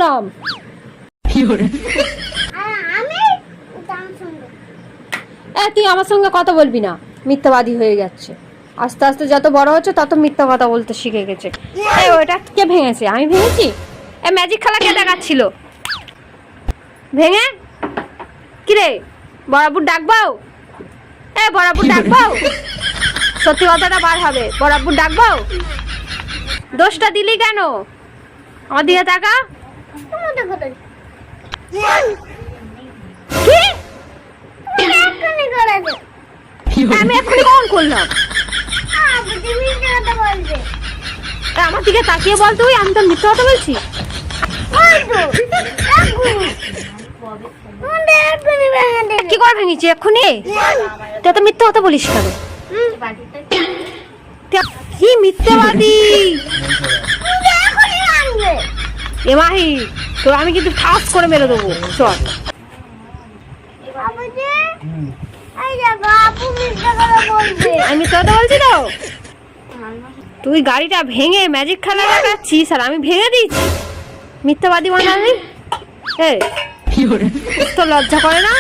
দেখলাম। তুই আমার সঙ্গে কথা বলবি না, মিথ্যাবাদী হয়ে যাচ্ছে। আস্তে আস্তে যত বড় হচ্ছে তত মিথ্যা কথা বলতে শিখে গেছে। ওটা কে ভেঙেছে? আমি ভেঙেছি? ম্যাজিক খেলা কে দেখাচ্ছিল ভেঙে? কিরে বড়াবুর ডাকবাও? বড়াবুর ডাকবাও? সত্যি কথাটা বার হবে। বড়াবুর ডাকবাও? দোষটা দিলি কেন? আমার দিকে টাকা কি? আমি এক্ষুনি কখন করলাম? আমার দিকে তাকিয়ে বল তুই, আমি তো মিথ্যা কথা বলছি? কি করে ভেঙেছি এক্ষুনি? তুই তো মিথ্যা কথা বলিস কেন? কি মিথ্যাবাদী! এ মাহি, তোর আমি কিন্তু ঠাস করে মেরে দেবো। চল। আমি মিথ্যা কথা বলছি তো? তুই গাড়িটা ভেঙে ম্যাজিক খেলা দেখাচ্ছিস আর আমি ভেঙে দিয়েছি? মিথ্যাবাদী বানালি। তো লজ্জা করে না?